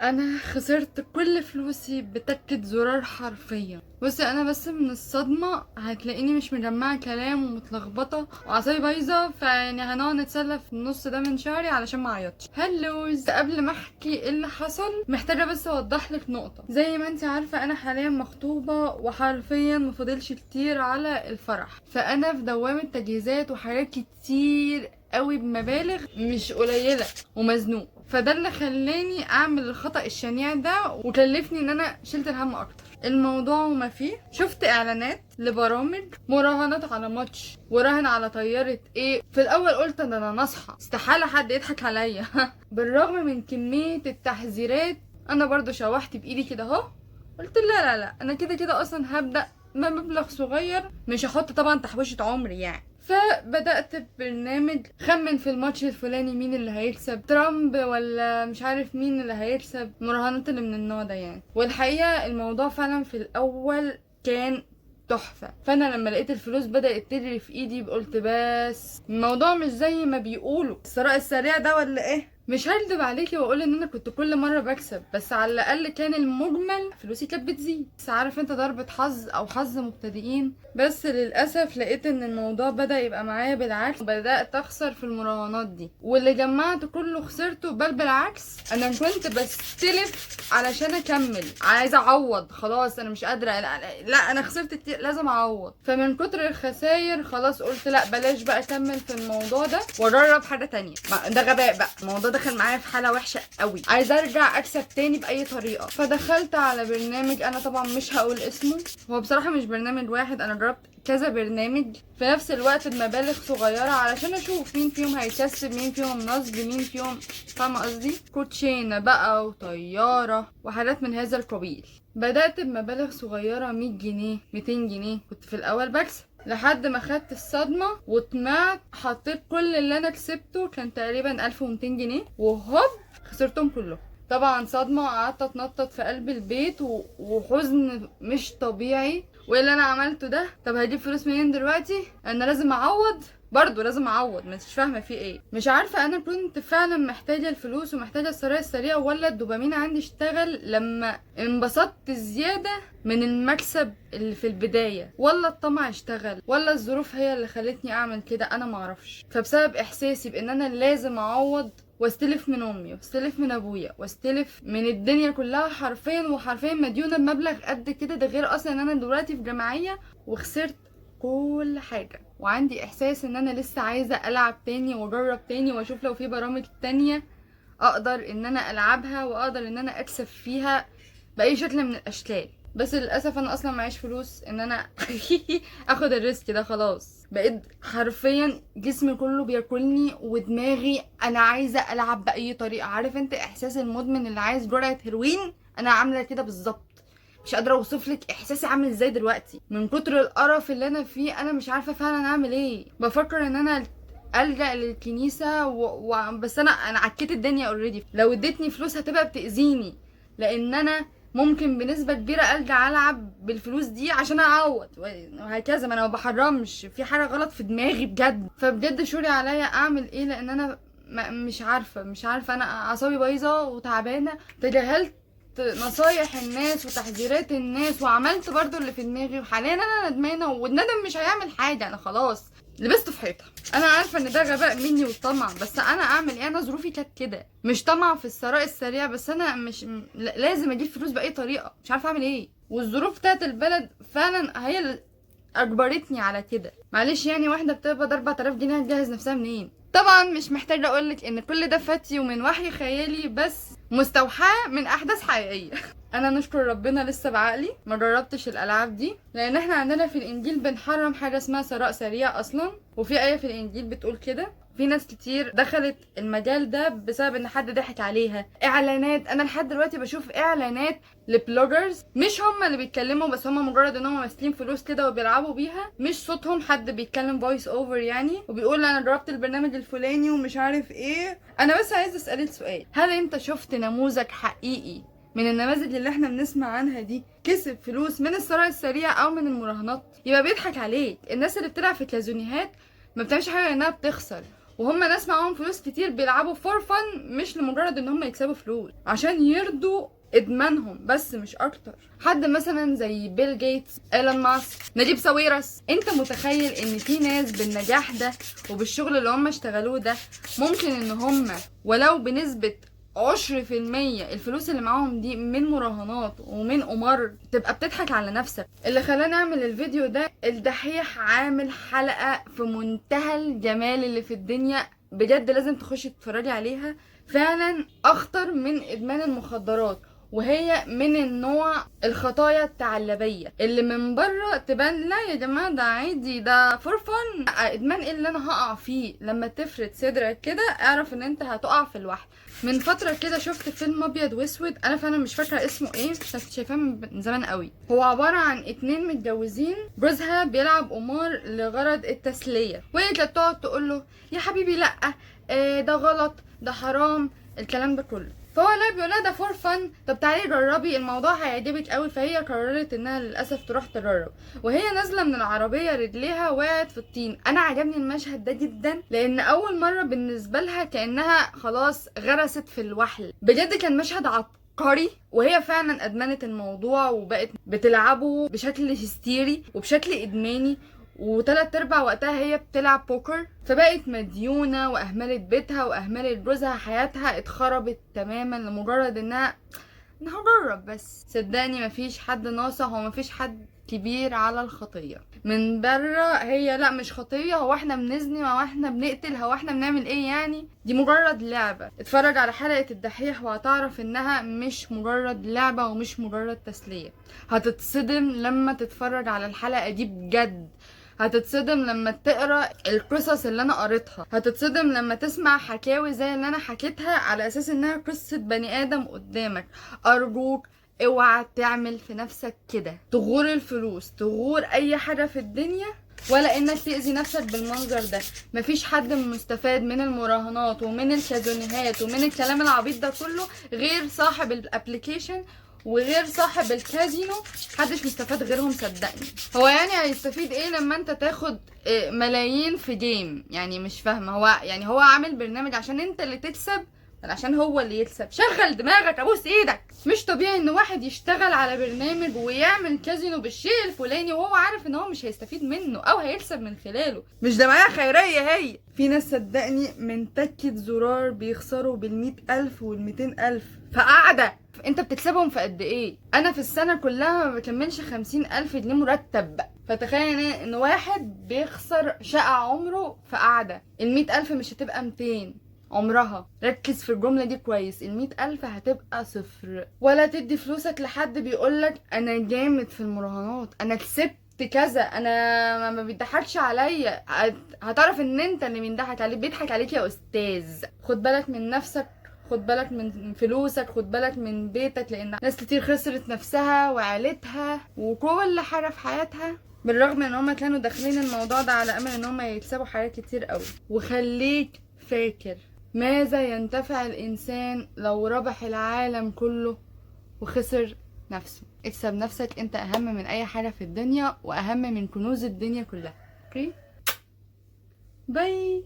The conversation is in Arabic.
انا خسرت كل فلوسي بتكة زرار حرفيا. بصي انا بس من الصدمة هتلاقيني مش مجمعة كلام ومتلخبطة وعصاي بايظة، فيعني هنقعد نتسلى في النص ده من شعري علشان ما اعيطش. هلوز، قبل ما احكي ايه اللي حصل محتاجة بس اوضح لك نقطة. زي ما انت عارفة انا حاليا مخطوبة وحرفيا مفضلش كتير على الفرح، فانا في دوامة تجهيزات وحاجات كتير قوي بمبالغ مش قليلة ومزنوق. فده اللي خلاني اعمل الخطأ الشنيع ده وكلفني ان انا شلت الهم اكتر. الموضوع وما فيه، شفت اعلانات لبرامج مراهنات على ماتش وراهن على طيارة ايه. في الاول قلت ان انا نصحى، استحالة حد يضحك عليا. بالرغم من كمية التحذيرات انا برضو شوحت بايدي كده اهو. قلت لا انا كده كده اصلا هبدأ مبلغ صغير، مش هحط طبعا تحويشة عمري يعني. فبدأت ببرنامج خمن في الماتش الفلاني مين اللي هيكسب، ترامب ولا مش عارف مين اللي هيكسب، مراهنات اللي من النوع ده يعني. والحقيقة الموضوع فعلا في الأول كان تحفة. فانا لما لقيت الفلوس بدأت تجري في ايدي قلت بس الموضوع مش زي ما بيقولوا الثراء السريع ده ولا ايه. مش هكدب عليكي واقول ان انا كنت كل مره بكسب، بس على الاقل كان المجمل فلوسي كانت بتزيد. بس عارف انت ضربه حظ او حظ مبتدئين. بس للاسف لقيت ان الموضوع بدا يبقى معايا بالعكس، بدات اخسر في المراهنات دي، واللي جمعته كله خسرته. بل بالعكس انا كنت بستلف علشان اكمل، عايزه اعوض. خلاص انا مش قادره، لا انا خسرت كتير لازم اعوض. فمن كتر الخساير خلاص قلت لا بلاش بقى اكمل في الموضوع ده واجرب حاجه تانية. ده غباء بقى، الموضوع دخل معايا في حاله وحشه قوي، عايزه ارجع اكسب تاني باي طريقه. فدخلت على برنامج انا طبعا مش هقول اسمه، هو بصراحه مش برنامج واحد، انا جربت كذا برنامج في نفس الوقت بمبالغ صغيره علشان اشوف مين فيهم هيكسب، مين فيهم نصب، مين فيهم، فاهمه قصدي، كوتشينه بقى وطياره وحاجات من هذا القبيل. بدات بمبالغ صغيره، 100 جنيه 200 جنيه، كنت في الاول بكسب لحد ما خدت الصدمة وطمعت. حطيت كل اللي انا كسبته كان تقريبا 1200 جنيه وهوب خسرتهم كلهم. طبعا صدمة، قعدت اتنطط في قلب البيت وحزن مش طبيعي. وايه اللي انا عملته ده؟ طب هجيب فلوس منين دلوقتي؟ انا لازم اعوض، برضه لازم اعوض. مش فاهمه في ايه، مش عارفه انا كنت فعلا محتاجه الفلوس ومحتاجه الثراء السريع، ولا الدوبامين عندي اشتغل لما انبسطت زياده من المكسب اللي في البدايه، ولا الطمع اشتغل، ولا الظروف هي اللي خلتني اعمل كده، انا معرفش. فبسبب احساسي بان انا لازم اعوض واستلف من امي واستلف من ابويا واستلف من الدنيا كلها حرفيا، وحرفيا مديونه بمبلغ قد كده. ده غير اصلا ان انا دلوقتي في جمعيه وخسرت كل حاجه، وعندي احساس ان انا لسه عايزه العب تاني واجرب تاني واشوف لو في برامج تانية اقدر ان انا العبها واقدر ان انا اكسب فيها باي شكل من الاشكال. بس للاسف انا اصلا معيش فلوس ان انا اخد الريسك ده. خلاص بقيت حرفيا جسمي كله بياكلني ودماغي انا عايزه العب باي طريقه. عارف انت احساس المدمن اللي عايز جرعه هيروين؟ انا عامله كده بالظبط. مش قادره اوصفلك احساسي عامل ازاي دلوقتي من كتر القرف اللي انا فيه. انا مش عارفه فعلا اعمل ايه. بفكر ان انا الجا للكنيسه بس انا عكيت الدنيا اوريدي. لو اديتني فلوس هتبقى بتاذيني، لان انا ممكن بنسبه كبيره ارجع العب بالفلوس دي عشان اعوض وهكذا. ما انا ما بحرمش، في حاجه غلط في دماغي بجد. فبجد شوري عليا اعمل ايه، لان انا مش عارفه انا اعصابي بايظه وتعبانه. تجاهلت نصايح الناس وتحذيرات الناس وعملت برضو اللي في دماغي، وحاليا انا ندمانه، والندم مش هيعمل حاجه. انا خلاص لبست في حيطه. انا عارفه ان ده غباء مني والطمع، بس انا اعمل ايه؟ انا ظروفي كانت كده. مش طمع في الثراء السريع، بس انا مش لازم اجيب فلوس باي طريقه. مش عارفه اعمل ايه، والظروف بتاعت البلد فعلا هي اللي اجبرتني على كده. معلش يعني واحده بتقبض 4000 جنيه هتجهز نفسها منين؟ طبعا مش محتاجه اقولك ان كل ده فاتي ومن وحي خيالي، بس مستوحاه من احداث حقيقيه. انا نشكر ربنا لسه بعقلي ما جربتش الالعاب دي، لان احنا عندنا في الانجيل بنحرم حاجه اسمها ثراء سريع اصلا، وفي ايه في الانجيل بتقول كده. في ناس كتير دخلت المجال ده بسبب ان حد ضحك عليها. اعلانات، انا لحد دلوقتي بشوف اعلانات لبلوجرز مش هم اللي بيتكلموا، بس هم مجرد ان هم ماسكين فلوس كده وبيلعبوا بيها، مش صوتهم، حد بيتكلم فويس اوفر يعني، وبيقول انا جربت البرنامج الفلاني ومش عارف ايه. انا بس عايزه اسالك سؤال، هل انت شفت نموذج حقيقي من النماذج اللي احنا بنسمع عنها دي كسب فلوس من الثراء السريع او من المراهنات؟ يبقى بيضحك عليك. الناس اللي بتلعب في كازونيهات ما بتعملش حاجه انها بتخسر، وهم ناس معاهم فلوس كتير بيلعبوا فور فن، مش لمجرد ان هم يكسبوا فلوس، عشان يرضوا ادمانهم بس مش اكتر. حد مثلا زي بيل جيتس، ايلون ماسك، نجيب ساويرس. انت متخيل ان في ناس بالنجاح ده وبالشغل اللي هم اشتغلوه ده ممكن ان هم ولو بنسبة 10% الفلوس اللي معاهم دي من مراهنات ومن قمار تبقى بتضحك على نفسك؟ اللي خلاني اعمل الفيديو ده، الدحيح عامل حلقة في منتهى الجمال اللي في الدنيا، بجد لازم تخشي تتفرجي عليها. فعلا اخطر من ادمان المخدرات، وهي من النوع الخطايا التعلبية اللي من بره تبان لا يا جماعة ده عادي ده فور فن. ادمان ايه اللي انا هقع فيه؟ لما تفرد صدرك كده اعرف ان انت هتقع في الوحل. من فترة كده شفت فيلم ابيض واسود، انا فعلا مش فاكرة اسمه ايه بس كنت شايفاه من زمان قوي. هو عبارة عن 2 متجوزين، جوزها بيلعب قمار لغرض التسلية، وهي كانت تقعد تقوله يا حبيبي لا ده غلط ده حرام الكلام ده كله. فهو لا بيقول لها ده فور فن، طب تعالي جربي الموضوع هيعجبك قوي. فهي قررت انها للاسف تروح تجرب، وهي نازله من العربيه رجليها وقعت في الطين. انا عجبني المشهد ده جدا، لان اول مره بالنسبه لها كانها خلاص غرست في الوحل. بجد كان مشهد عبقري، وهي فعلا ادمنت الموضوع وبقت بتلعبه بشكل هستيري وبشكل ادماني، وتلات ارباع وقتها هي بتلعب بوكر. فبقت مديونة واهملت بيتها واهملت جوزها، حياتها اتخربت تماما لمجرد انها هجرب بس. صدقني مفيش حد ناصح ومفيش حد كبير على الخطية. من بره هي لا مش خطية، هو احنا بنزني، هو احنا بنقتل، هو احنا بنعمل ايه يعني؟ دي مجرد لعبة. اتفرج على حلقة الدحيح وهتعرف انها مش مجرد لعبة ومش مجرد تسلية. هتتصدم لما تتفرج على الحلقة دي بجد، هتتصدم لما تقرا القصص اللي انا قريتها، هتتصدم لما تسمع حكاوي زي اللي انا حكيتها على اساس انها قصة بني ادم قدامك. ارجوك اوعى تعمل في نفسك كده، تغور الفلوس، تغور اي حاجة في الدنيا، ولا انك تأذي نفسك بالمنظر ده. مفيش حد مستفاد من المراهنات ومن الكازينوهات ومن الكلام العبيط ده كله غير صاحب الابليكيشن وغير صاحب الكازينو. محدش مستفاد غيرهم صدقني. هو يعني هيستفيد ايه لما انت تاخد ملايين في جيم؟ يعني مش فاهمه. هو يعني هو عامل برنامج عشان انت اللي تكسب ولا عشان هو اللي يكسب؟ شغل دماغك ابوس ايدك. مش طبيعي ان واحد يشتغل على برنامج ويعمل كازينو بالشيء الفلاني وهو عارف ان هو مش هيستفيد منه او هيكسب من خلاله. مش جمعية خيرية هي. في ناس صدقني من تكة زرار بيخسروا بال100,000 وال200,000 فقاعدة. انت بتكسبهم في قد ايه؟ انا في السنة كلها ما بكملش 50,000 جنيه مرتب. فتخيل ان واحد بيخسر شقة عمره في قاعدة. ال100,000 مش هتبقى 200 عمرها. ركز في الجملة دي كويس، ال100,000 هتبقى 0. ولا تدي فلوسك لحد بيقولك انا جامد في المراهنات، انا كسبت كذا، انا ما بيضحكش عليا. هتعرف ان انت اللي بيضحك عليك، بيضحك عليك يا استاذ. خد بالك من نفسك، خد بالك من فلوسك، خد بالك من بيتك، لان ناس كتير خسرت نفسها وعيلتها وكل حاجة في حياتها بالرغم ان هم كانوا داخلين الموضوع ده على امل ان هم يكسبوا حاجات كتير قوي. وخليك فاكر، ماذا ينتفع الانسان لو ربح العالم كله وخسر نفسه؟ اكسب نفسك، انت اهم من اي حاجة في الدنيا واهم من كنوز الدنيا كلها. اوكي، باي.